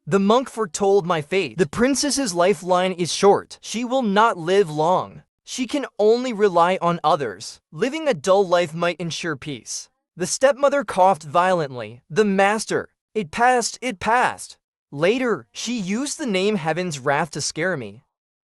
The monk foretold my fate. The princess's lifeline is short. She will not live long. She can only rely on others. Living a dull life might ensure peace. The stepmother coughed violently. The master. It passed, it passed. Later, she used the name Heaven's Wrath to scare me.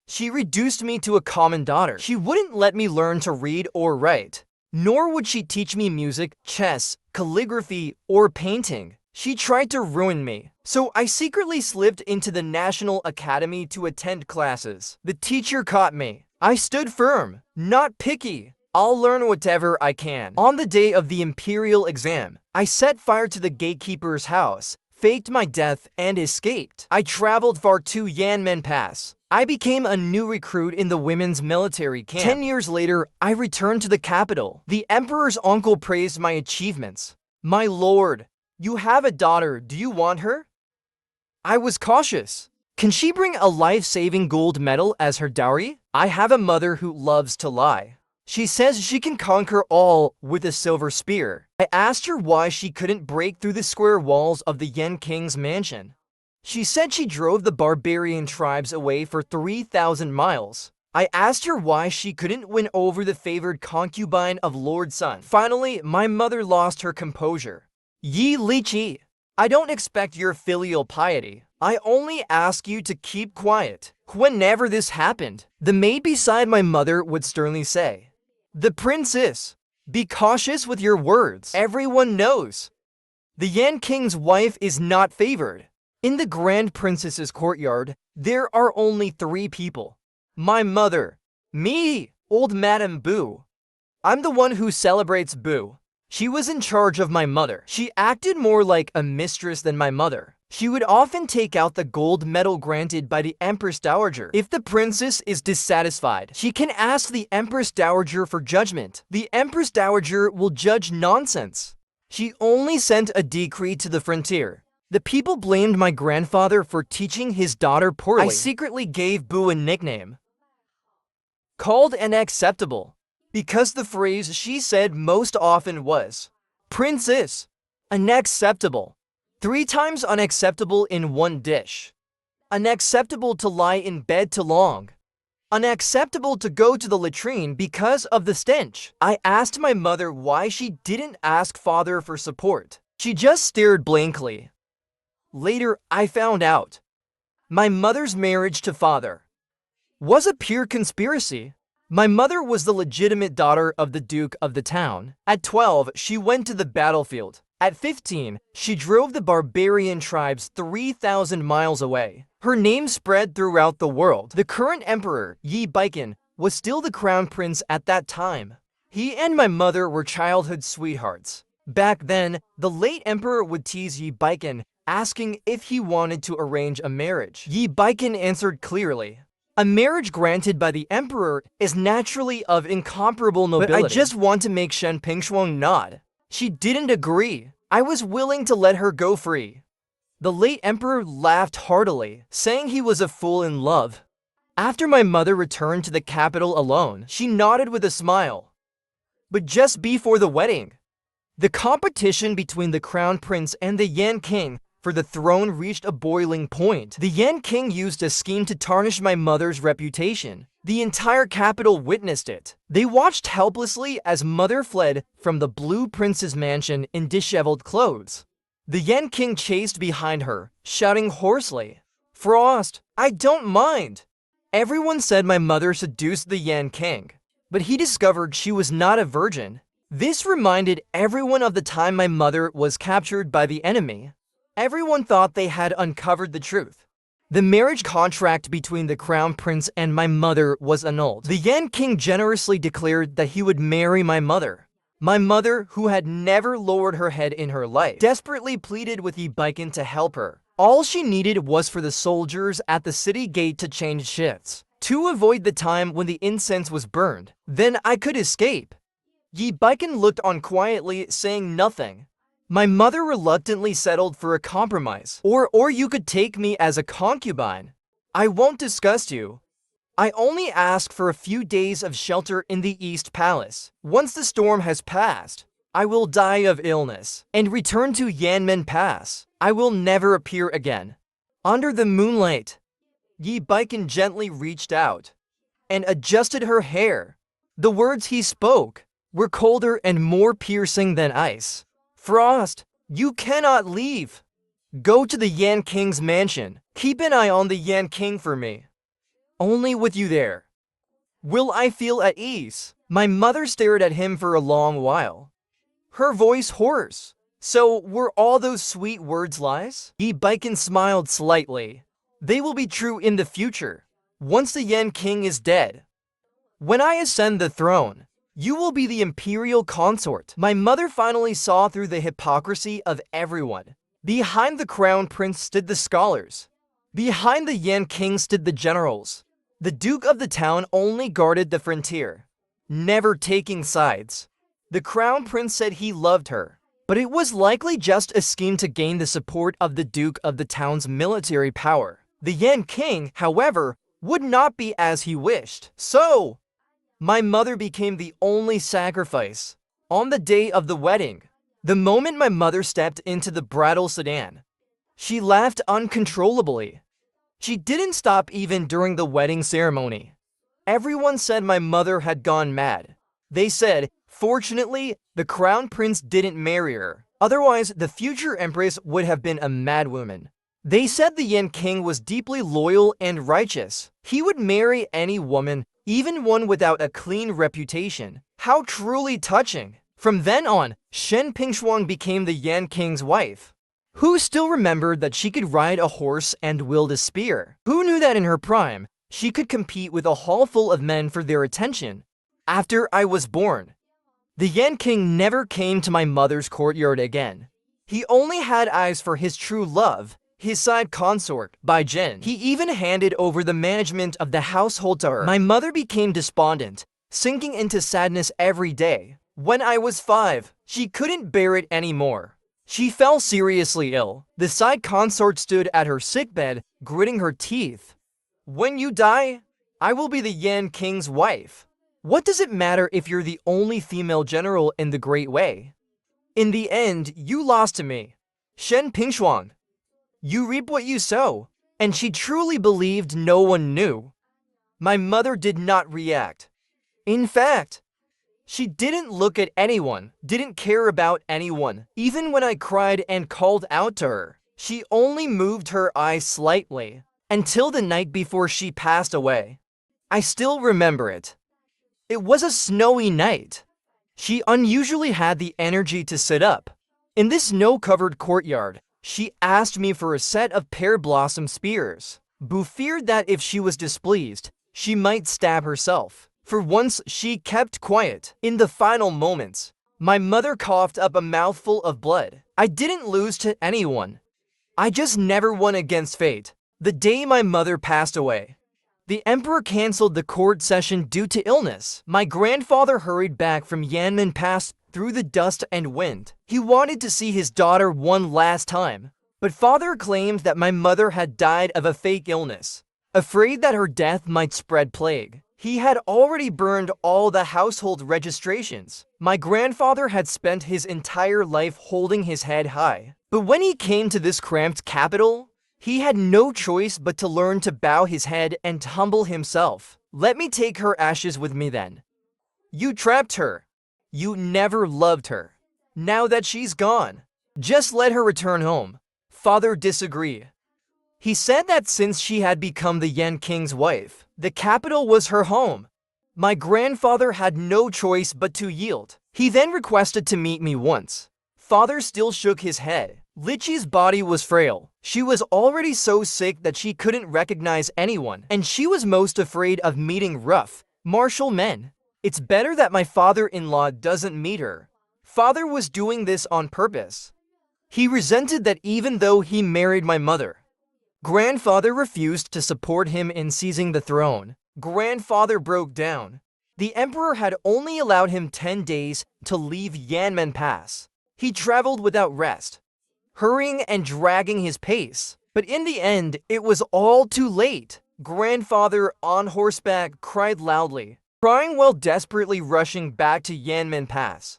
She reduced me to a common daughter. She wouldn't let me learn to read or write. Nor would she teach me music, chess, calligraphy, or painting. She tried to ruin me. So I secretly slipped into the National Academy to attend classes. The teacher caught me. I stood firm, not picky. I'll learn whatever I can. On the day of the imperial exam, I set fire to the gatekeeper's house, faked my death, and escaped. I traveled far to Yanmen Pass. I became a new recruit in the women's military camp. 10 years later, I returned to the capital. The emperor's uncle praised my achievements. My lord, you have a daughter. Do you want her? I was cautious. Can she bring a life-saving gold medal as her dowry? I have a mother who loves to lie. She says she can conquer all with a silver spear. I asked her why she couldn't break through the square walls of the Yen King's mansion. She said she drove the barbarian tribes away for 3,000 miles. I asked her why she couldn't win over the favored concubine of Lord Sun. Finally, my mother lost her composure. Yi Liqi, I don't expect your filial piety. I only ask you to keep quiet. Whenever this happened, the maid beside my mother would sternly say, "The princess, be cautious with your words. Everyone knows. The Yan King's wife is not favored." In the Grand Princess's courtyard, there are only 3 people. My mother, me, old Madame Boo. I'm the one who celebrates Boo. She was in charge of my mother. She acted more like a mistress than my mother. She would often take out the gold medal granted by the Empress Dowager. If the princess is dissatisfied, she can ask the Empress Dowager for judgment. The Empress Dowager will judge nonsense. She only sent a decree to the frontier. The people blamed my grandfather for teaching his daughter poorly. I secretly gave Boo a nickname called unacceptable, because the phrase she said most often was, "Princess, unacceptable." 3 times unacceptable in one dish. Unacceptable to lie in bed too long. Unacceptable to go to the latrine because of the stench. I asked my mother why she didn't ask father for support. She just stared blankly. Later, I found out. My mother's marriage to father was a pure conspiracy. My mother was the legitimate daughter of the Duke of the town. At 12, she went to the battlefield. At 15, she drove the barbarian tribes 3,000 miles away. Her name spread throughout the world. The current emperor, Yi Baiken, was still the crown prince at that time. He and my mother were childhood sweethearts. Back then, the late emperor would tease Yi Baiken, asking if he wanted to arrange a marriage. Yi Baiken answered clearly. A marriage granted by the emperor is naturally of incomparable nobility. But I just want to make Shen Pingshuang nod. She didn't agree. I was willing to let her go free. The late emperor laughed heartily, saying he was a fool in love. After my mother returned to the capital alone, she nodded with a smile. But just before the wedding, the competition between the crown prince and the Yan King for the throne reached a boiling point. The Yan King used a scheme to tarnish my mother's reputation. The entire capital witnessed it. They watched helplessly as mother fled from the Blue Prince's mansion in disheveled clothes. The Yan King chased behind her, shouting hoarsely, "Frost, I don't mind." Everyone said my mother seduced the Yan King, but he discovered she was not a virgin. This reminded everyone of the time my mother was captured by the enemy. Everyone thought they had uncovered the truth. The marriage contract between the crown prince and my mother was annulled. The Yan King generously declared that he would marry my mother. My mother, who had never lowered her head in her life, desperately pleaded with Yi Baiken to help her. All she needed was for the soldiers at the city gate to change shifts, to avoid the time when the incense was burned. Then I could escape. Yi Baiken looked on quietly, saying nothing. My mother reluctantly settled for a compromise. Or you could take me as a concubine. I won't disgust you. I only ask for a few days of shelter in the East Palace. Once the storm has passed, I will die of illness and return to Yanmen Pass. I will never appear again. Under the moonlight, Yi Baiken gently reached out and adjusted her hair. The words he spoke were colder and more piercing than ice. Frost, you cannot leave. Go to the Yan King's mansion. Keep an eye on the Yan King for me. Only with you there will I feel at ease. My mother stared at him for a long while, her voice hoarse. So were all those sweet words lies? Yi Baiken smiled slightly. They will be true in the future, once the Yan King is dead. When I ascend the throne, you will be the imperial consort. My mother finally saw through the hypocrisy of everyone. Behind the crown prince stood the scholars. Behind the Yan King stood the generals. The duke of the town only guarded the frontier, never taking sides. The crown prince said he loved her, but it was likely just a scheme to gain the support of the duke of the town's military power. The Yan King, however, would not be as he wished. So, my mother became the only sacrifice. On the day of the wedding, the moment my mother stepped into the bridal sedan, she laughed uncontrollably. She didn't stop even during the wedding ceremony. Everyone said my mother had gone mad. They said, fortunately, the crown prince didn't marry her. Otherwise, the future empress would have been a madwoman. They said the Yan King was deeply loyal and righteous. He would marry any woman, even one without a clean reputation. How truly touching! From then on, Shen Pingshuang became the Yan King's wife. Who still remembered that she could ride a horse and wield a spear? Who knew that in her prime, she could compete with a hall full of men for their attention? After I was born, the Yan King never came to my mother's courtyard again. He only had eyes for his true love, his side consort, Bai Jin. He even handed over the management of the household to her. My mother became despondent, sinking into sadness every day. When I was 5, she couldn't bear it anymore. She fell seriously ill. The side consort stood at her sickbed, gritting her teeth. When you die, I will be the Yan King's wife. What does it matter if you're the only female general in the Great Way? In the end, you lost to me, Shen Pingshuang. You reap what you sow, and she truly believed no one knew. My mother did not react. In fact, she didn't look at anyone, didn't care about anyone. Even when I cried and called out to her, she only moved her eyes slightly, until the night before she passed away. I still remember it. It was a snowy night. She unusually had the energy to sit up. In this snow-covered courtyard, she asked me for a set of pear blossom spears. Bu feared that if she was displeased, she might stab herself. For once, she kept quiet. In the final moments, my mother coughed up a mouthful of blood. I didn't lose to anyone. I just never won against fate. The day my mother passed away, the emperor canceled the court session due to illness. My grandfather hurried back from Yanmen Pass through the dust and wind. He wanted to see his daughter one last time, but father claimed that my mother had died of a fake illness, afraid that her death might spread plague. He had already burned all the household registrations. My grandfather had spent his entire life holding his head high. But when he came to this cramped capital, he had no choice but to learn to bow his head and humble himself. Let me take her ashes with me then. You trapped her. You never loved her. Now that she's gone, just let her return home. Father disagreed. He said that since she had become the Yan King's wife, the capital was her home. My grandfather had no choice but to yield. He then requested to meet me once. Father still shook his head. Lichi's body was frail. She was already so sick that she couldn't recognize anyone, and she was most afraid of meeting rough, martial men. It's better that my father-in-law doesn't meet her. Father was doing this on purpose. He resented that even though he married my mother, grandfather refused to support him in seizing the throne. Grandfather broke down. The emperor had only allowed him 10 days to leave Yanmen Pass. He traveled without rest, hurrying and dragging his pace. But in the end, it was all too late. Grandfather, on horseback, cried loudly, crying while desperately rushing back to Yanmen Pass.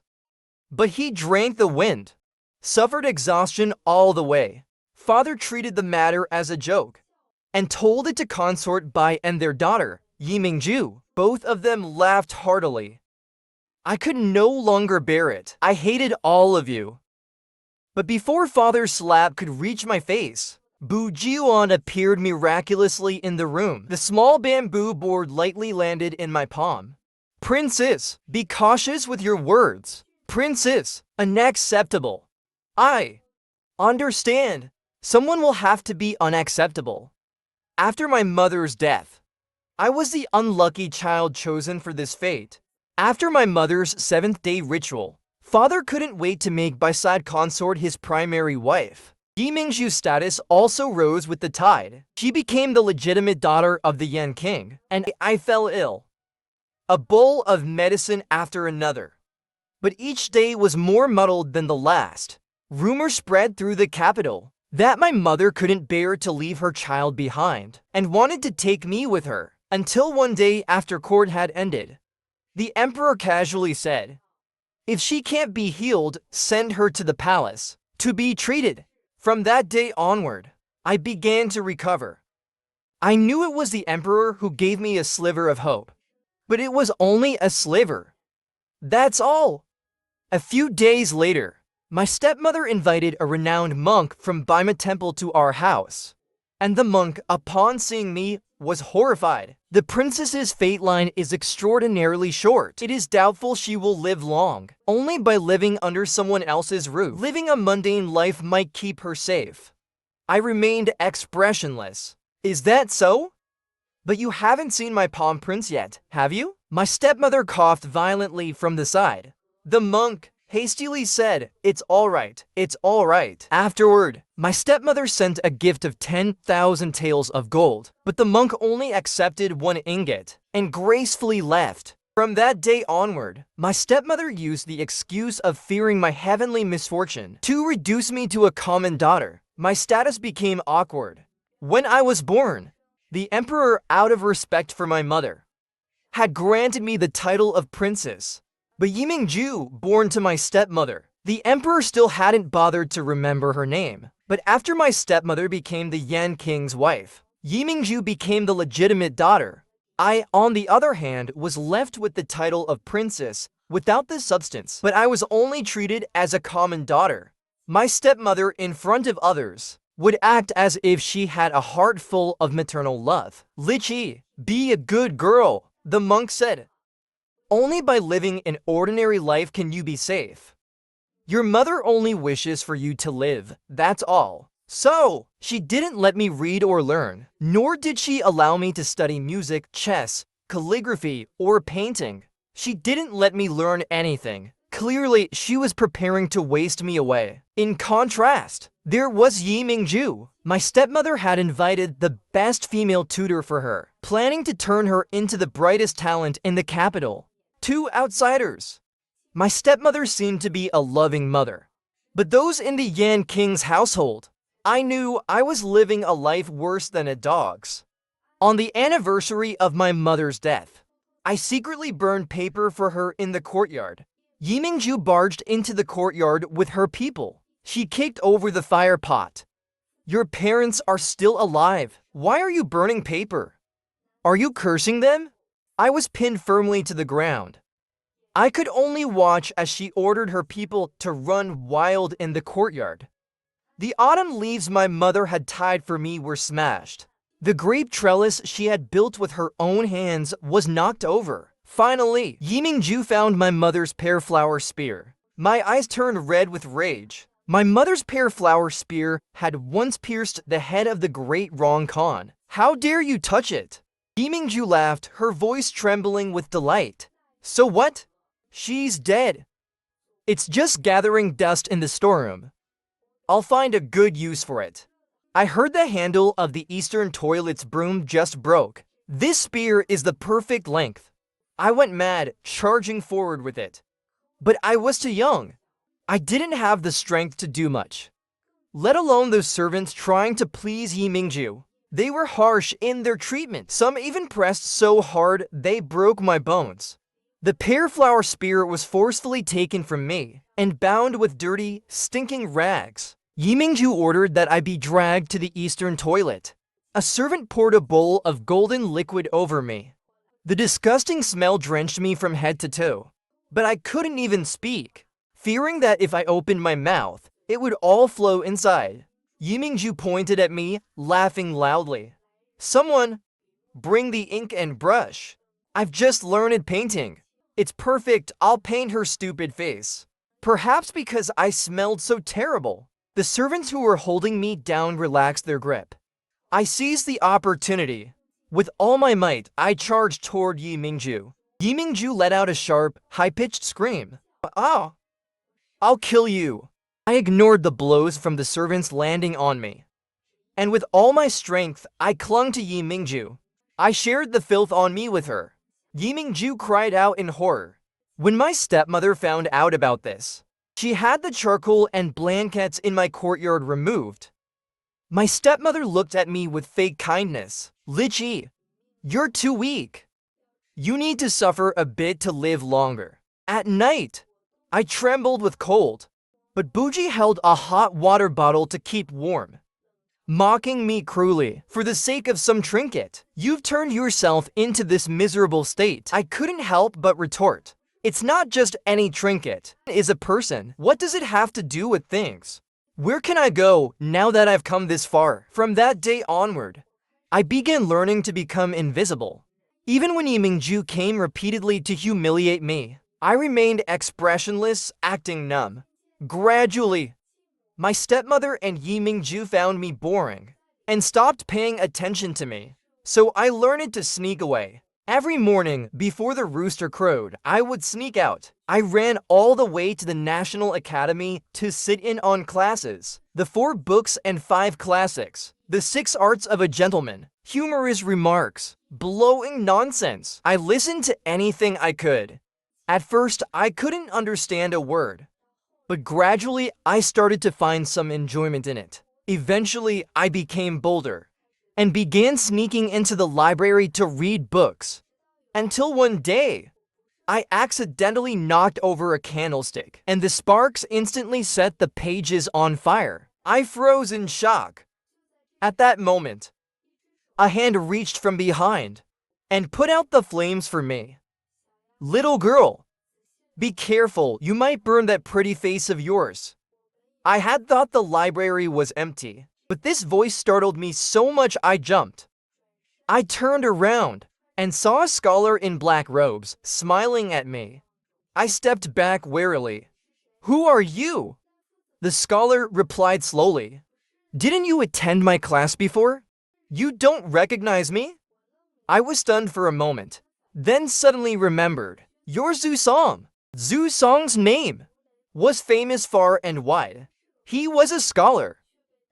But he drank the wind, suffered exhaustion all the way. Father treated the matter as a joke and told it to consort Bai and their daughter, Yimingju. Both of them laughed heartily. I could no longer bear it. I hated all of you. But before Father's slap could reach my face, Bu Jiuan appeared miraculously in the room. The small bamboo board lightly landed in my palm. Princess, be cautious with your words. Princess, unacceptable. I understand. Someone will have to be unacceptable. After my mother's death, I was the unlucky child chosen for this fate. After my mother's 7th-day ritual, Father couldn't wait to make Bai-side consort his primary wife. Yimingju's status also rose with the tide. She became the legitimate daughter of the Yan King, and I fell ill. A bowl of medicine after another. But each day was more muddled than the last. Rumor spread through the capital that my mother couldn't bear to leave her child behind and wanted to take me with her, until one day after court had ended. The emperor casually said, "If she can't be healed, send her to the palace to be treated." From that day onward, I began to recover. I knew it was the emperor who gave me a sliver of hope, but it was only a sliver. That's all. A few days later, my stepmother invited a renowned monk from Baima Temple to our house, and the monk, upon seeing me, was horrified. The princess's fate line is extraordinarily short. It is doubtful she will live long. Only by living under someone else's roof. Living a mundane life might keep her safe. I remained expressionless. Is that so? But you haven't seen my palm prints yet, have you? My stepmother coughed violently from the side. The monk hastily said, "It's all right, it's all right." Afterward, my stepmother sent a gift of 10,000 taels of gold, but the monk only accepted 1 ingot and gracefully left. From that day onward, my stepmother used the excuse of fearing my heavenly misfortune to reduce me to a common daughter. My status became awkward. When I was born, the emperor, out of respect for my mother, had granted me the title of princess. But Yimingju, born to my stepmother, the emperor still hadn't bothered to remember her name. But after my stepmother became the Yan King's wife, Yimingju became the legitimate daughter. I, on the other hand, was left with the title of princess without the substance. But I was only treated as a common daughter. My stepmother, in front of others, would act as if she had a heart full of maternal love. "Lichi, be a good girl," the monk said. "Only by living an ordinary life can you be safe. Your mother only wishes for you to live, that's all." So, she didn't let me read or learn, nor did she allow me to study music, chess, calligraphy, or painting. She didn't let me learn anything. Clearly, she was preparing to waste me away. In contrast, there was Yimingju. My stepmother had invited the best female tutor for her, planning to turn her into the brightest talent in the capital. 2 outsiders. My stepmother seemed to be a loving mother. But those in the Yan King's household, I knew I was living a life worse than a dog's. On the anniversary of my mother's death, I secretly burned paper for her in the courtyard. Yimingju barged into the courtyard with her people. She kicked over the fire pot. "Your parents are still alive. Why are you burning paper? Are you cursing them?" I was pinned firmly to the ground. I could only watch as she ordered her people to run wild in the courtyard. The autumn leaves my mother had tied for me were smashed. The grape trellis she had built with her own hands was knocked over. Finally, Yimingju found my mother's pear flower spear. My eyes turned red with rage. My mother's pear flower spear had once pierced the head of the great Rong Khan. "How dare you touch it?" Yimingju laughed, her voice trembling with delight. "So what? She's dead. It's just gathering dust in the storeroom. I'll find a good use for it." I heard the handle of the eastern toilet's broom just broke. This spear is the perfect length. I went mad, charging forward with it. But I was too young. I didn't have the strength to do much, let alone those servants trying to please Yimingju. They were harsh in their treatment. Some even pressed so hard they broke my bones. The pear flower spear was forcefully taken from me and bound with dirty, stinking rags. Yimingju ordered that I be dragged to the eastern toilet. A servant poured a bowl of golden liquid over me. The disgusting smell drenched me from head to toe, but I couldn't even speak, fearing that if I opened my mouth, it would all flow inside. Yimingju pointed at me, laughing loudly. "Someone, bring the ink and brush. I've just learned painting. It's perfect, I'll paint her stupid face." Perhaps because I smelled so terrible, the servants who were holding me down relaxed their grip. I seized the opportunity. With all my might, I charged toward Yimingju. Yimingju let out a sharp, high-pitched scream. "Ah! I'll kill you!" I ignored the blows from the servants landing on me. And with all my strength, I clung to Yimingju. I shared the filth on me with her. Yimingju cried out in horror. When my stepmother found out about this, she had the charcoal and blankets in my courtyard removed. My stepmother looked at me with fake kindness. "Lichi, you're too weak. You need to suffer a bit to live longer." At night, I trembled with cold, but Buji held a hot water bottle to keep warm, mocking me cruelly. "For the sake of some trinket, you've turned yourself into this miserable state." I couldn't help but retort. "It's not just any trinket. It's a person. What does it have to do with things? Where can I go now that I've come this far?" From that day onward, I began learning to become invisible. Even when Yimingju came repeatedly to humiliate me, I remained expressionless, acting numb. Gradually, my stepmother and Yimingju found me boring and stopped paying attention to me, so I learned to sneak away. Every morning, before the rooster crowed, I would sneak out. I ran all the way to the National Academy to sit in on classes. The 4 books and 5 classics. The 6 Arts of a Gentleman. Humorous remarks. Blowing nonsense. I listened to anything I could. At first, I couldn't understand a word, but gradually, I started to find some enjoyment in it. Eventually, I became bolder and began sneaking into the library to read books. Until one day, I accidentally knocked over a candlestick, and the sparks instantly set the pages on fire. I froze in shock. At that moment, a hand reached from behind and put out the flames for me. "Little girl, be careful, you might burn that pretty face of yours." I had thought the library was empty, but this voice startled me so much I jumped. I turned around and saw a scholar in black robes smiling at me. I stepped back warily. "Who are you?" The scholar replied slowly. "Didn't you attend my class before? You don't recognize me?" I was stunned for a moment, then suddenly remembered. "You're Zhu Song." Zhu Song's name was famous far and wide. He was a scholar,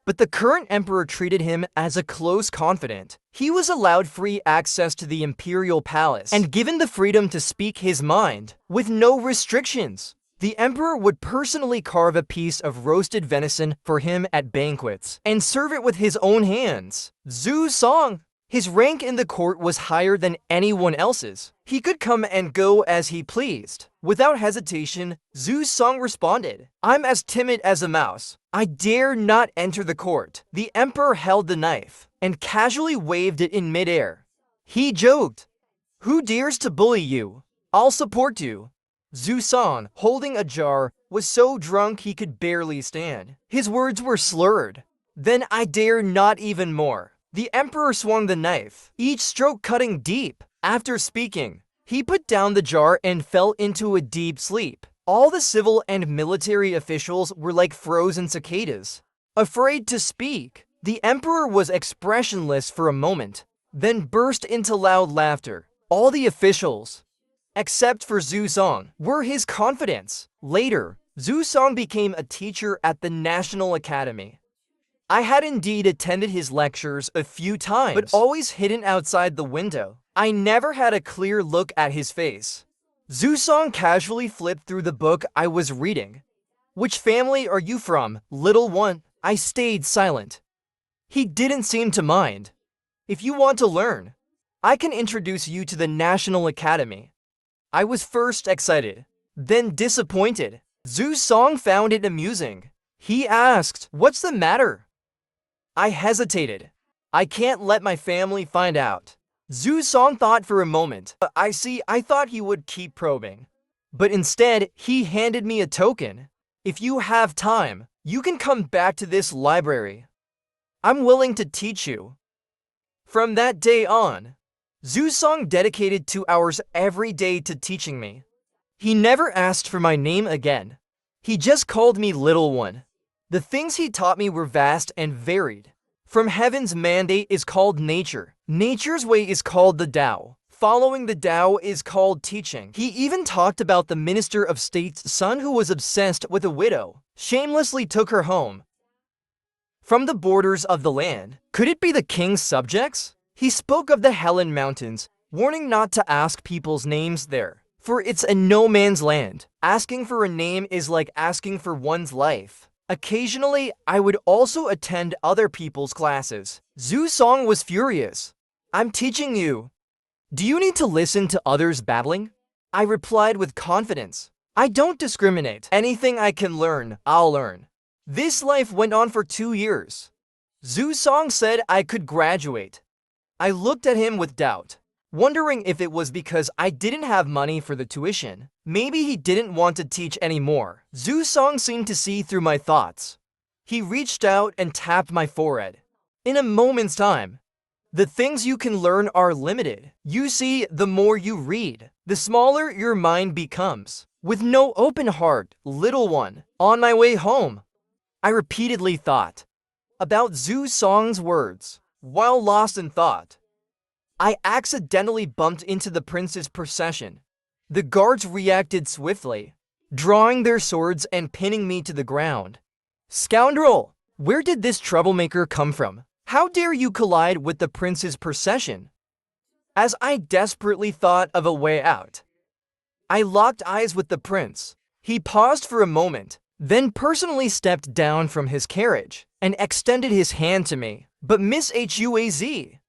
but the current emperor treated him as a close confidant. He was allowed free access to the imperial palace and given the freedom to speak his mind with no restrictions. The emperor would personally carve a piece of roasted venison for him at banquets and serve it with his own hands. Zhu Song, his rank in the court was higher than anyone else's. He could come and go as he pleased. Without hesitation, Zhu Song responded, "I'm as timid as a mouse. I dare not enter the court." The emperor held the knife and casually waved it in midair. He joked, "Who dares to bully you? I'll support you." Zhu Song, holding a jar, was so drunk he could barely stand. His words were slurred. "Then I dare not even more." The emperor swung the knife, each stroke cutting deep. After speaking, he put down the jar and fell into a deep sleep. All the civil and military officials were like frozen cicadas, afraid to speak. The emperor was expressionless for a moment, then burst into loud laughter. All the officials, except for Zhu Song, were his confidants. Later, Zhu Song became a teacher at the National Academy. I had indeed attended his lectures a few times, but always hidden outside the window. I never had a clear look at his face. Zhu Song casually flipped through the book I was reading. "Which family are you from, little one?" I stayed silent. He didn't seem to mind. "If you want to learn, I can introduce you to the National Academy." I was first excited, then disappointed. Zhu Song found it amusing. He asked, "What's the matter?" I hesitated. "I can't let my family find out." Zhu Song thought for a moment. I thought he would keep probing. But instead, he handed me a token. "If you have time, you can come back to this library. I'm willing to teach you." From that day on, Zhu Song dedicated 2 hours every day to teaching me. He never asked for my name again. He just called me Little One. The things he taught me were vast and varied. From heaven's mandate is called nature. Nature's way is called the Tao. Following the Tao is called teaching. He even talked about the minister of state's son who was obsessed with a widow, shamelessly took her home from the borders of the land. Could it be the king's subjects? He spoke of the Helen Mountains, warning not to ask people's names there, for it's a no man's land. Asking for a name is like asking for one's life. Occasionally, I would also attend other people's classes. Zhu Song was furious. "I'm teaching you. Do you need to listen to others babbling?" I replied with confidence. "I don't discriminate. Anything I can learn, I'll learn." This life went on for 2 years. Zhu Song said I could graduate. I looked at him with doubt, wondering if it was because I didn't have money for the tuition. Maybe he didn't want to teach anymore. Zhu Song seemed to see through my thoughts. He reached out and tapped my forehead. "In a moment's time, the things you can learn are limited. You see, the more you read, the smaller your mind becomes. With no open heart, little one." On my way home, I repeatedly thought about Zhu Song's words. While lost in thought, I accidentally bumped into the prince's procession. The guards reacted swiftly, drawing their swords and pinning me to the ground. "Scoundrel! Where did this troublemaker come from? How dare you collide with the prince's procession?" As I desperately thought of a way out, I locked eyes with the prince. He paused for a moment, then personally stepped down from his carriage and extended his hand to me. "But Miss Huaz."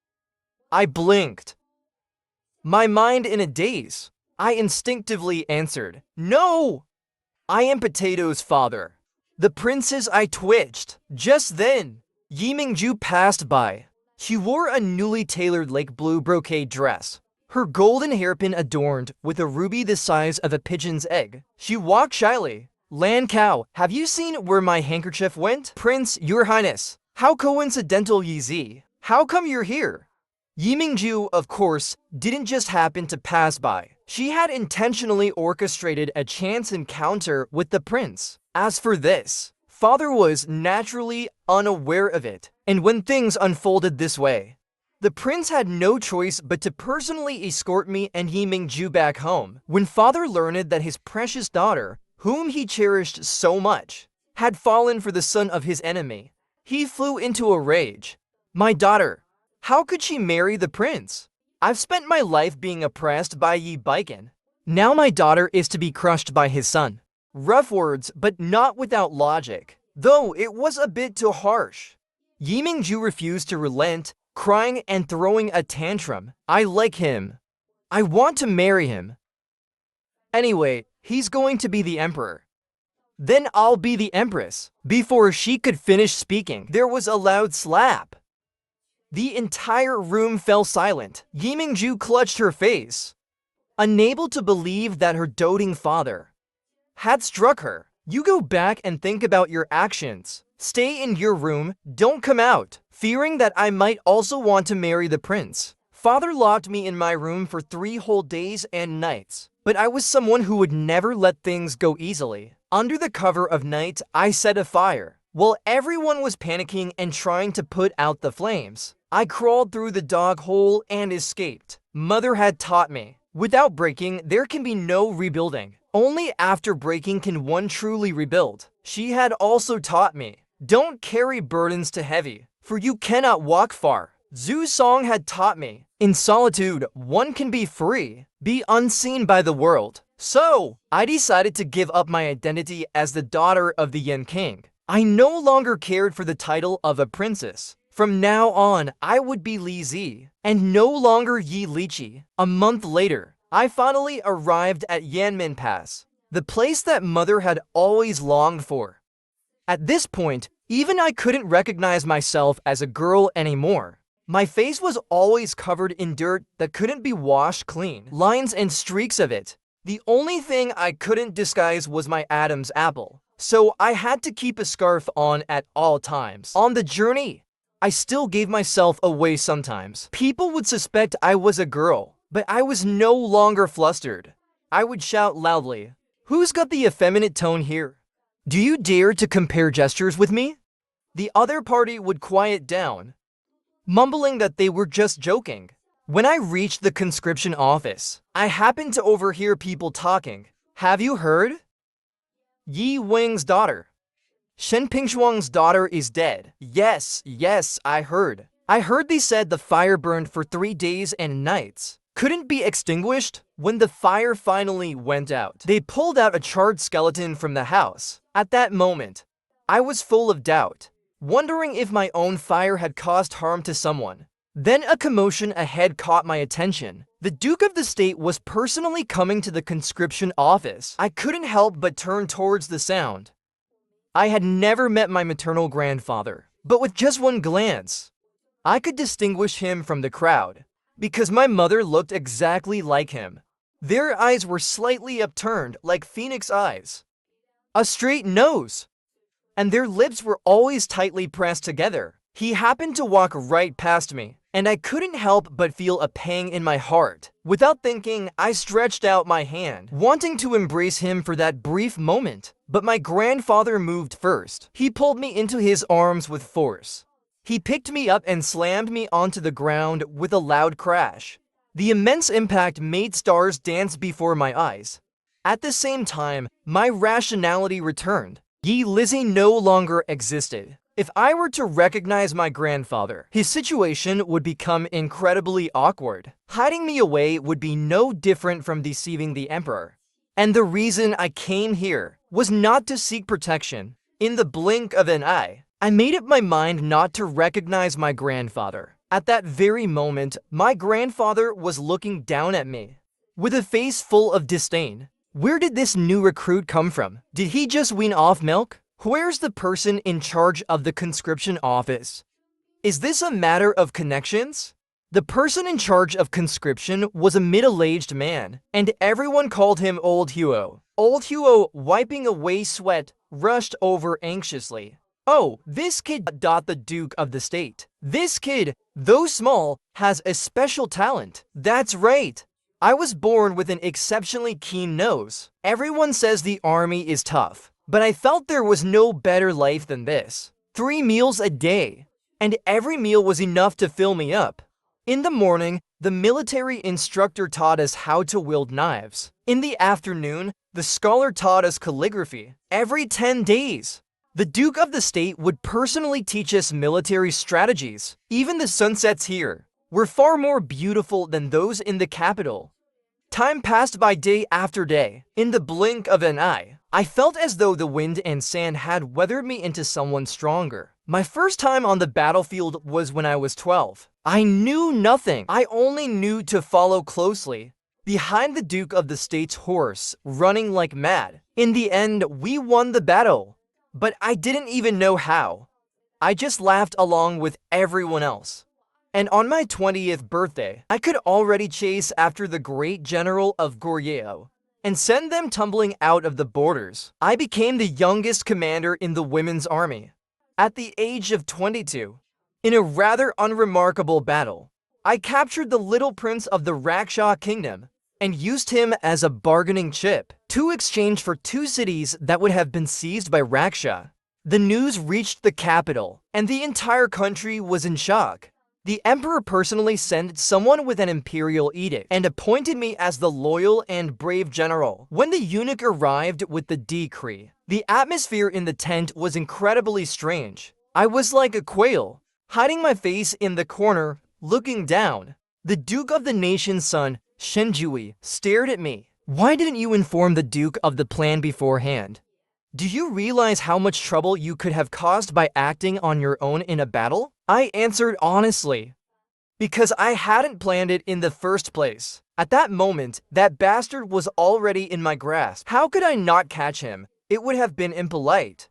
I blinked, my mind in a daze. I instinctively answered, "No! I am Potato's father." The prince's eye twitched. Just then, Yimingju passed by. She wore a newly tailored lake blue brocade dress, her golden hairpin adorned with a ruby the size of a pigeon's egg. She walked shyly. "Lan Cow, have you seen where my handkerchief went?" "Prince, your highness. How coincidental, Yi. How come you're here?" Yimingju, of course, didn't just happen to pass by. She had intentionally orchestrated a chance encounter with the prince. As for this, father was naturally unaware of it. And when things unfolded this way, the prince had no choice but to personally escort me and Yimingju back home. When father learned that his precious daughter, whom he cherished so much, had fallen for the son of his enemy, he flew into a rage. "My daughter, how could she marry the prince? I've spent my life being oppressed by Yi Baiken. Now my daughter is to be crushed by his son." Rough words, but not without logic, though it was a bit too harsh. Yimingju refused to relent, crying and throwing a tantrum. "I like him. I want to marry him. Anyway, he's going to be the emperor. Then I'll be the empress." Before she could finish speaking, there was a loud slap. The entire room fell silent. Yimingju clutched her face, unable to believe that her doting father had struck her. "You go back and think about your actions. Stay in your room, don't come out." Fearing that I might also want to marry the prince, father locked me in my room for 3 whole days and nights. But I was someone who would never let things go easily. Under the cover of night, I set a fire. While everyone was panicking and trying to put out the flames, I crawled through the dog hole and escaped. Mother had taught me, without breaking, there can be no rebuilding. Only after breaking can one truly rebuild. She had also taught me, don't carry burdens too heavy, for you cannot walk far. Zhu Song had taught me, in solitude, one can be free, be unseen by the world. So, I decided to give up my identity as the daughter of the Yen King. I no longer cared for the title of a princess. From now on, I would be Li Zi, and no longer Yi Liqi. A month later, I finally arrived at Yanmen Pass, the place that mother had always longed for. At this point, even I couldn't recognize myself as a girl anymore. My face was always covered in dirt that couldn't be washed clean, lines and streaks of it. The only thing I couldn't disguise was my Adam's apple, so I had to keep a scarf on at all times. On the journey, I still gave myself away sometimes. People would suspect I was a girl, but I was no longer flustered. I would shout loudly, "Who's got the effeminate tone here? Do you dare to compare gestures with me?" The other party would quiet down, mumbling that they were just joking. When I reached the conscription office, I happened to overhear people talking. "Have you heard? Yi Wing's daughter, Shen Pingshuang's daughter, is dead." Yes, I heard. I heard they said the fire burned for 3 days and nights. Couldn't be extinguished. When the fire finally went out, they pulled out a charred skeleton from the house. At that moment, I was full of doubt, wondering if my own fire had caused harm to someone. Then a commotion ahead caught my attention. The Duke of the State was personally coming to the conscription office. I couldn't help but turn towards the sound. I had never met my maternal grandfather, but with just one glance, I could distinguish him from the crowd, because my mother looked exactly like him. Their eyes were slightly upturned like phoenix eyes, a straight nose, and their lips were always tightly pressed together. He happened to walk right past me, and I couldn't help but feel a pang in my heart. Without thinking, I stretched out my hand, wanting to embrace him for that brief moment. But my grandfather moved first. He pulled me into his arms with force. He picked me up and slammed me onto the ground with a loud crash. The immense impact made stars dance before my eyes. At the same time, my rationality returned. Yi Lizzie no longer existed. If I were to recognize my grandfather, his situation would become incredibly awkward. Hiding me away would be no different from deceiving the emperor. And the reason I came here was not to seek protection. In the blink of an eye, I made up my mind not to recognize my grandfather. At that very moment, my grandfather was looking down at me with a face full of disdain. Where did this new recruit come from? Did he just wean off milk? Where's the person in charge of the conscription office? Is this a matter of connections? The person in charge of conscription was a middle-aged man, and everyone called him Old Huo. Old Huo, wiping away sweat, rushed over anxiously. "Oh, this kid, the Duke of the State. This kid, though small, has a special talent." That's right. I was born with an exceptionally keen nose. Everyone says the army is tough, but I felt there was no better life than this. 3 meals a day, and every meal was enough to fill me up. In the morning, the military instructor taught us how to wield knives. In the afternoon, the scholar taught us calligraphy. Every 10 days, the Duke of the State would personally teach us military strategies. Even the sunsets here were far more beautiful than those in the capital. Time passed by day after day. In the blink of an eye, I felt as though the wind and sand had weathered me into someone stronger. My first time on the battlefield was when I was 12. I knew nothing. I only knew to follow closely behind the Duke of the State's horse, running like mad. In the end, we won the battle, but I didn't even know how. I just laughed along with everyone else. And on my 20th birthday, I could already chase after the great general of Goryeo and send them tumbling out of the borders. I became the youngest commander in the women's army at the age of 22. In a rather unremarkable battle, I captured the little prince of the Raksha kingdom and used him as a bargaining chip to exchange for 2 cities that would have been seized by Raksha. The news reached the capital, and the entire country was in shock. The emperor personally sent someone with an imperial edict and appointed me as the loyal and brave general. When the eunuch arrived with the decree, the atmosphere in the tent was incredibly strange. I was like a quail, hiding my face in the corner, looking down. The Duke of the nation's son, Shenjui, stared at me. "Why didn't you inform the Duke of the plan beforehand? Do you realize how much trouble you could have caused by acting on your own in a battle?" I answered honestly, because I hadn't planned it in the first place. At that moment, that bastard was already in my grasp. How could I not catch him? It would have been impolite.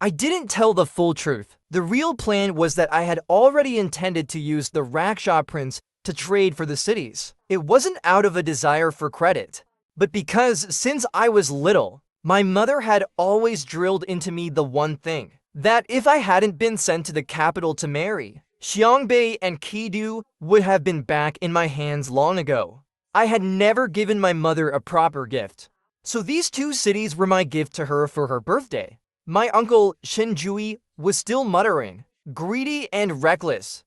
I didn't tell the full truth. The real plan was that I had already intended to use the Raksha prince to trade for the cities. It wasn't out of a desire for credit, but because since I was little, my mother had always drilled into me the one thing, that if I hadn't been sent to the capital to marry, Xiangbei and Kidu would have been back in my hands long ago. I had never given my mother a proper gift. So these two cities were my gift to her for her birthday. My uncle Shenjui was still muttering, greedy and reckless.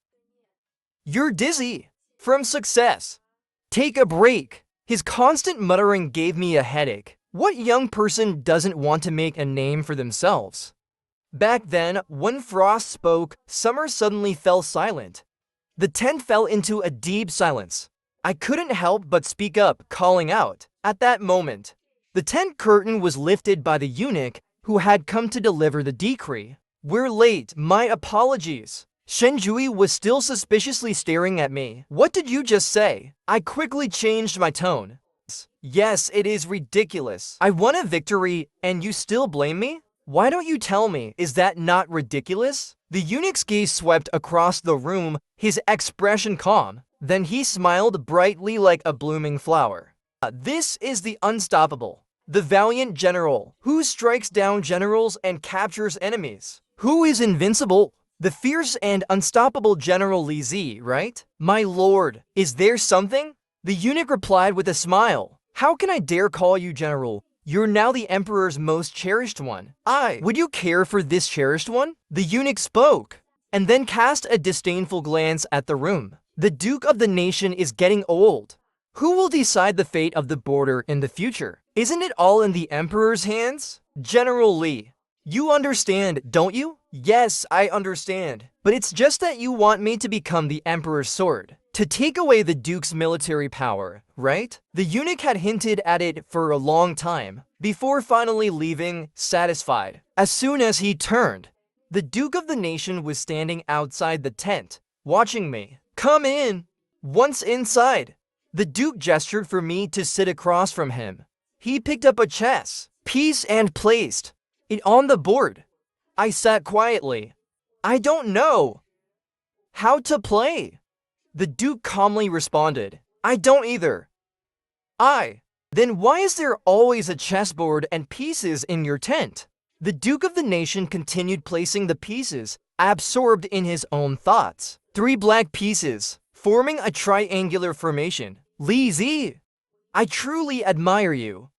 You're dizzy from success. Take a break. His constant muttering gave me a headache. What young person doesn't want to make a name for themselves? Back then, when Frost spoke, Summer suddenly fell silent. The tent fell into a deep silence. I couldn't help but speak up, calling out. At that moment, the tent curtain was lifted by the eunuch who had come to deliver the decree. We're late, my apologies. Shenjui was still suspiciously staring at me. What did you just say? I quickly changed my tone. Yes, it is ridiculous. I won a victory and you still blame me? Why don't you tell me? Is that not ridiculous? The eunuch's gaze swept across the room, his expression calm. Then he smiled brightly like a blooming flower. This is the unstoppable, the valiant general, who strikes down generals and captures enemies. Who is invincible? The fierce and unstoppable General Li Zi, right? My lord, is there something? The eunuch replied with a smile. How can I dare call you general? You're now the emperor's most cherished one. Would you care for this cherished one? The eunuch spoke, and then cast a disdainful glance at the room. The Duke of the nation is getting old. Who will decide the fate of the border in the future? Isn't it all in the emperor's hands? General Li, you understand, don't you? Yes, I understand. But it's just that you want me to become the emperor's sword, to take away the duke's military power, right? The eunuch had hinted at it for a long time, before finally leaving, satisfied. As soon as he turned, the Duke of the nation was standing outside the tent, watching me. Come in. Once inside, the duke gestured for me to sit across from him. He picked up a chess piece and placed it on the board. I sat quietly. I don't know how to play. The duke calmly responded. I don't either. Then why is there always a chessboard and pieces in your tent? The Duke of the nation continued placing the pieces, absorbed in his own thoughts. 3 black pieces, forming a triangular formation. Li Zi, I truly admire you.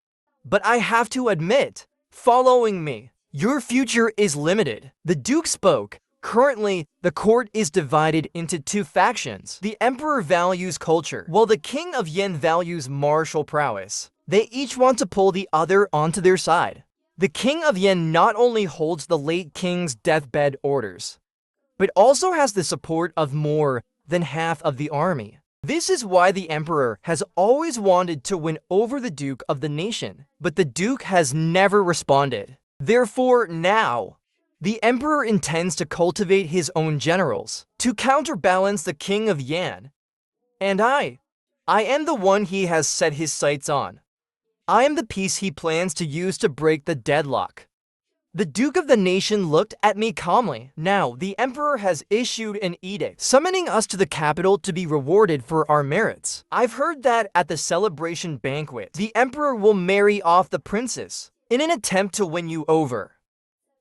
But I have to admit, following me, your future is limited. The Duke spoke. Currently, the court is divided into 2 factions. The emperor values culture, while the king of Yen values martial prowess. They each want to pull the other onto their side. The king of Yen not only holds the late king's deathbed orders, but also has the support of more than half of the army. This is why the emperor has always wanted to win over the Duke of the nation, but the Duke has never responded. Therefore, now, the emperor intends to cultivate his own generals to counterbalance the king of Yan. And I am the one he has set his sights on. I am the piece he plans to use to break the deadlock. The Duke of the nation looked at me calmly. Now, the emperor has issued an edict summoning us to the capital to be rewarded for our merits. I've heard that at the celebration banquet, the emperor will marry off the princess in an attempt to win you over.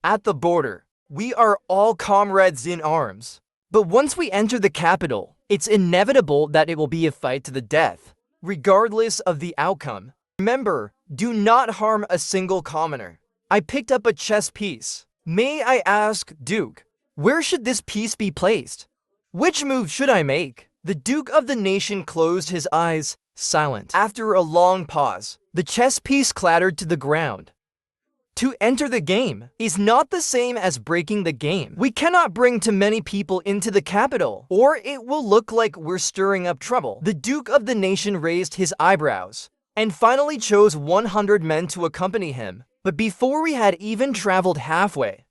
At the border, we are all comrades in arms. But once we enter the capital, it's inevitable that it will be a fight to the death, regardless of the outcome. Remember, do not harm a single commoner. I picked up a chess piece. May I ask, Duke, where should this piece be placed? Which move should I make? The Duke of the nation closed his eyes, silent. After a long pause, the chess piece clattered to the ground. To enter the game is not the same as breaking the game. We cannot bring too many people into the capital, or it will look like we're stirring up trouble. The Duke of the nation raised his eyebrows, and finally chose 100 men to accompany him. But before we had even traveled halfway,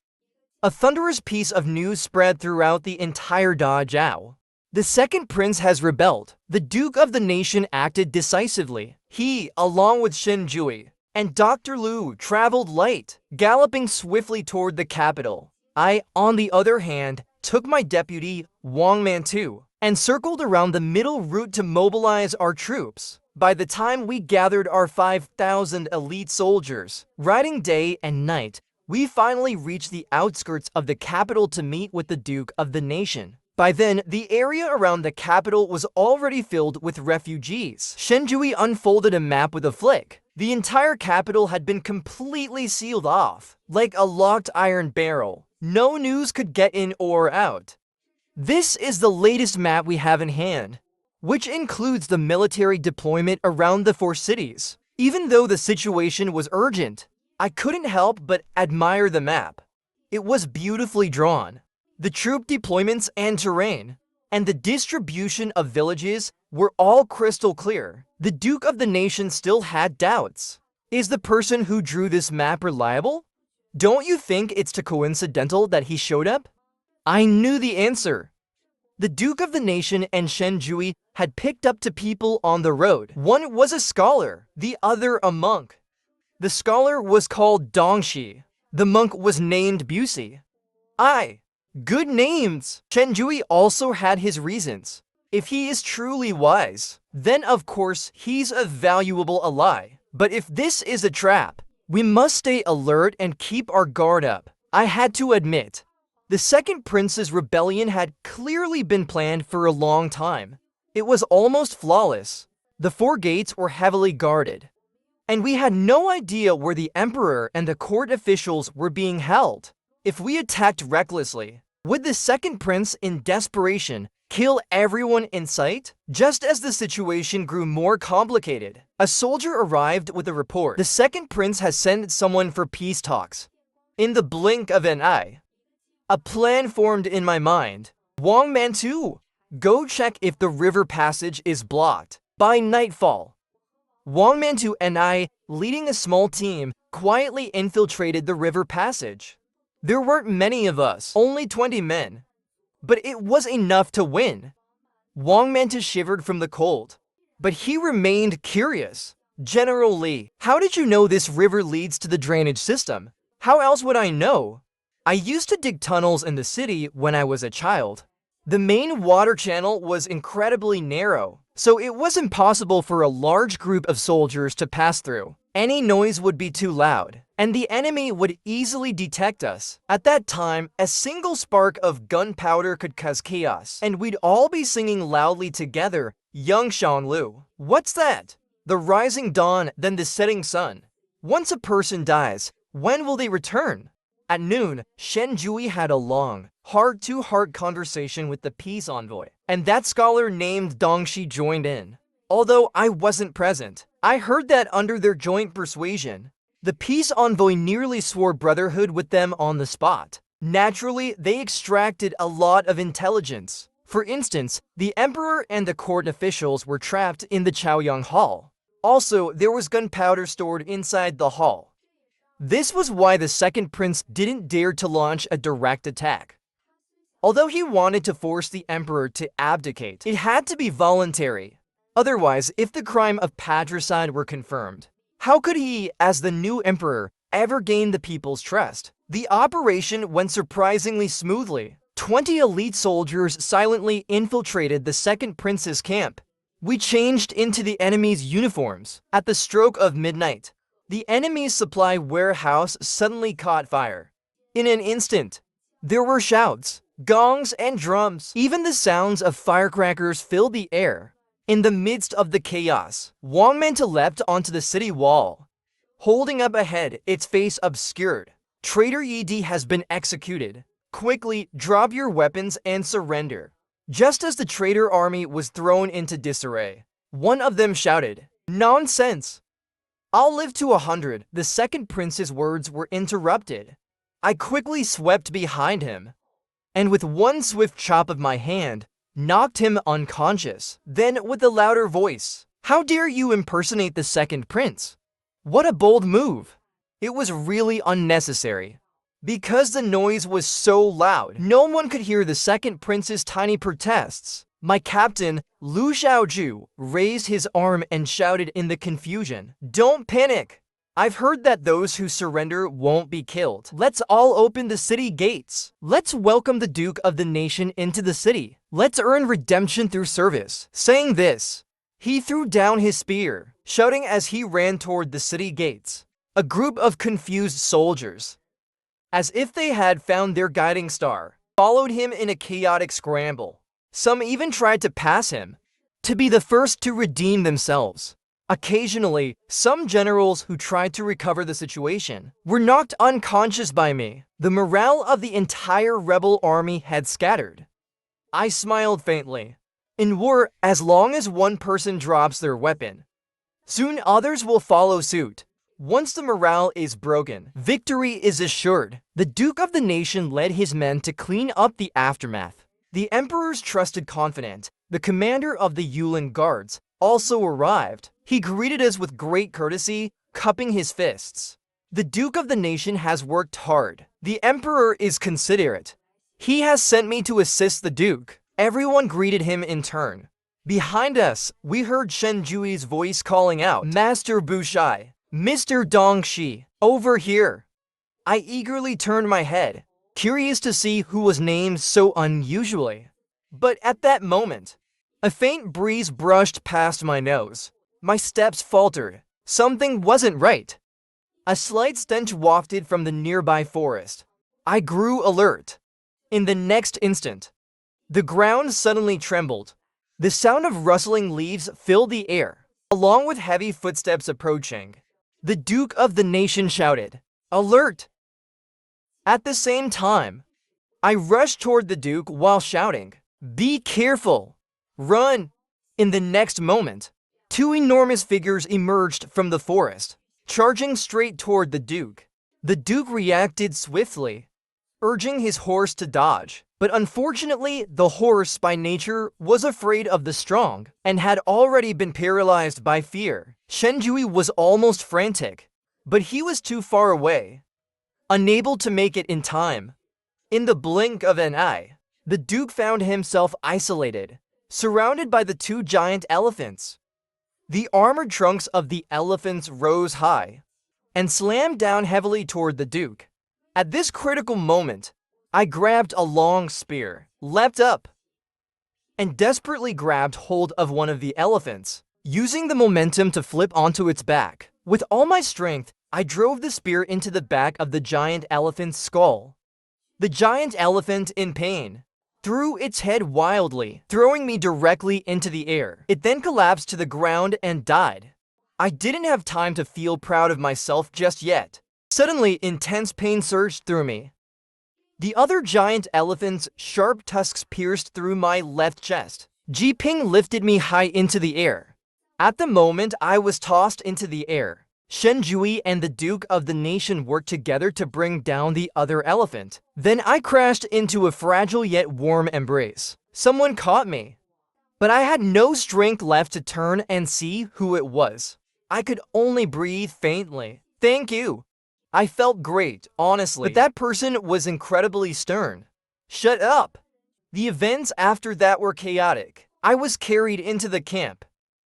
a thunderous piece of news spread throughout the entire Dajiao. The second prince has rebelled. The Duke of the nation acted decisively. He, along with Shenjui, and Dr. Liu traveled light, galloping swiftly toward the capital. I, on the other hand, took my deputy, Wang Mantu, and circled around the middle route to mobilize our troops. By the time we gathered our 5,000 elite soldiers, riding day and night, we finally reached the outskirts of the capital to meet with the Duke of the Nation. By then, the area around the capital was already filled with refugees. Shenjui unfolded a map with a flick. The entire capital had been completely sealed off, like a locked iron barrel. No news could get in or out. This is the latest map we have in hand, which includes the military deployment around the 4 cities. Even though the situation was urgent, I couldn't help but admire the map. It was beautifully drawn. The troop deployments and terrain, and the distribution of villages were all crystal clear. The Duke of the Nation still had doubts. Is the person who drew this map reliable? Don't you think it's too coincidental that he showed up? I knew the answer. The Duke of the Nation and Shenjui had picked up 2 people on the road. One was a scholar, the other a monk. The scholar was called Dongxi. The monk was named Busi. Good names! Shenjui also had his reasons. If he is truly wise, then of course he's a valuable ally. But if this is a trap, we must stay alert and keep our guard up. I had to admit, the second prince's rebellion had clearly been planned for a long time. It was almost flawless. The 4 gates were heavily guarded, and we had no idea where the emperor and the court officials were being held. If we attacked recklessly, would the second prince, in desperation, kill everyone in sight? Just as the situation grew more complicated, a soldier arrived with a report. The second prince has sent someone for peace talks. In the blink of an eye, a plan formed in my mind. Wang Mantu, go check if the river passage is blocked. By nightfall, Wang Mantu and I, leading a small team, quietly infiltrated the river passage. There weren't many of us, only 20 men. But it was enough to win. Wang Mantu shivered from the cold, but he remained curious. General Li, how did you know this river leads to the drainage system? How else would I know? I used to dig tunnels in the city when I was a child. The main water channel was incredibly narrow, so it was impossible for a large group of soldiers to pass through. Any noise would be too loud, and the enemy would easily detect us. At that time, a single spark of gunpowder could cause chaos, and we'd all be singing loudly together, Young Shanlu. What's that? The rising dawn, then the setting sun. Once a person dies, when will they return? At noon, Shenjui had a long, heart-to-heart conversation with the peace envoy, and that scholar named Dongxi joined in. Although I wasn't present, I heard that under their joint persuasion, the peace envoy nearly swore brotherhood with them on the spot. Naturally, they extracted a lot of intelligence. For instance, the emperor and the court officials were trapped in the Chaoyang Hall. Also, there was gunpowder stored inside the hall. This was why the second prince didn't dare to launch a direct attack. Although he wanted to force the emperor to abdicate, it had to be voluntary. Otherwise, if the crime of patricide were confirmed, how could he, as the new emperor, ever gain the people's trust? The operation went surprisingly smoothly. 20 elite soldiers silently infiltrated the second prince's camp. We changed into the enemy's uniforms. At the stroke of midnight, the enemy's supply warehouse suddenly caught fire. In an instant, there were shouts, gongs, and drums. Even the sounds of firecrackers filled the air. In the midst of the chaos, Wang Mantu leapt onto the city wall, holding up a head, its face obscured. Traitor Yi has been executed. Quickly, drop your weapons and surrender. Just as the traitor army was thrown into disarray, one of them shouted, "Nonsense! I'll live to 100. The second prince's words were interrupted. I quickly swept behind him, and with one swift chop of my hand, knocked him unconscious. Then, with a louder voice, "How dare you impersonate the second prince? What a bold move!" It was really unnecessary. Because the noise was so loud, no one could hear the second prince's tiny protests. My captain, Lu Xiaoju, raised his arm and shouted in the confusion, "Don't panic! I've heard that those who surrender won't be killed. Let's all open the city gates. Let's welcome the Duke of the Nation into the city. Let's earn redemption through service." Saying this, he threw down his spear, shouting as he ran toward the city gates. A group of confused soldiers, as if they had found their guiding star, followed him in a chaotic scramble. Some even tried to pass him, to be the first to redeem themselves. Occasionally, some generals who tried to recover the situation were knocked unconscious by me. The morale of the entire rebel army had scattered. I smiled faintly. In war, as long as one person drops their weapon, soon others will follow suit. Once the morale is broken, victory is assured. The Duke of the Nation led his men to clean up the aftermath. The Emperor's trusted confidant, the commander of the Yulin Guards, also arrived. He greeted us with great courtesy, cupping his fists. "The Duke of the Nation has worked hard. The Emperor is considerate. He has sent me to assist the Duke." Everyone greeted him in turn. Behind us, we heard Shen Jui's voice calling out, "Master Bushai, Mr. Dongxi, over here." I eagerly turned my head, curious to see who was named so unusually. But at that moment, a faint breeze brushed past my nose. My steps faltered. Something wasn't right. A slight stench wafted from the nearby forest. I grew alert. In the next instant, the ground suddenly trembled. The sound of rustling leaves filled the air, along with heavy footsteps approaching. The Duke of the Nation shouted, "Alert!" At the same time, I rushed toward the Duke while shouting, "Be careful! Run!" In the next moment, two enormous figures emerged from the forest, charging straight toward the Duke. The Duke reacted swiftly, urging his horse to dodge. But unfortunately, the horse by nature was afraid of the strong and had already been paralyzed by fear. Shenjui was almost frantic, but he was too far away, unable to make it in time. In the blink of an eye, the Duke found himself isolated, surrounded by the two giant elephants. The armored trunks of the elephants rose high and slammed down heavily toward the Duke. At this critical moment, I grabbed a long spear, leapt up, and desperately grabbed hold of one of the elephants, using the momentum to flip onto its back. With all my strength, I drove the spear into the back of the giant elephant's skull. The giant elephant, in pain, threw its head wildly, throwing me directly into the air. It then collapsed to the ground and died. I didn't have time to feel proud of myself just yet. Suddenly, intense pain surged through me. The other giant elephant's sharp tusks pierced through my left chest. Jiping lifted me high into the air. At the moment I was tossed into the air, Shenjui and the Duke of the Nation worked together to bring down the other elephant. Then I crashed into a fragile yet warm embrace. Someone caught me, but I had no strength left to turn and see who it was. I could only breathe faintly. "Thank you." I felt great, honestly, but that person was incredibly stern. "Shut up." The events after that were chaotic. I was carried into the camp.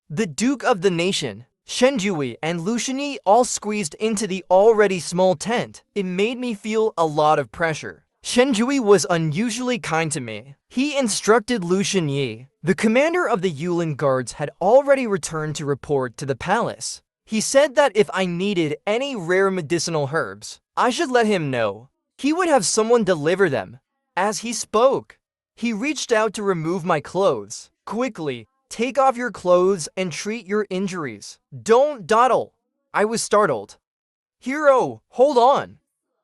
The Duke of the Nation, Shenjui, and Lushini all squeezed into the already small tent. It made me feel a lot of pressure. Shenjui was unusually kind to me. He instructed Lu Xinyi, the commander of the Yulin Guards, had already returned to report to the palace. He said that if I needed any rare medicinal herbs, I should let him know. He would have someone deliver them. As he spoke, he reached out to remove my clothes. "Quickly, take off your clothes and treat your injuries. Don't dawdle." I was startled. "Hero, hold on."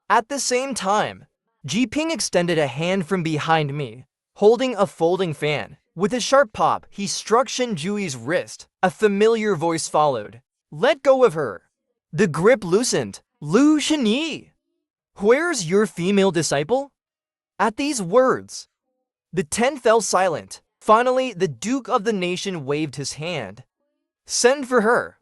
At the same time, Jiping extended a hand from behind me, holding a folding fan. With a sharp pop, he struck Shenjui's wrist. A familiar voice followed. "Let go of her." The grip loosened. "Lu Xinyi, where's your female disciple?" At these words, the tent fell silent. Finally, the Duke of the Nation waved his hand. "Send for her."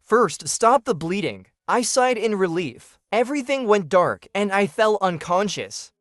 "First, stop the bleeding." I sighed in relief. Everything went dark and I fell unconscious.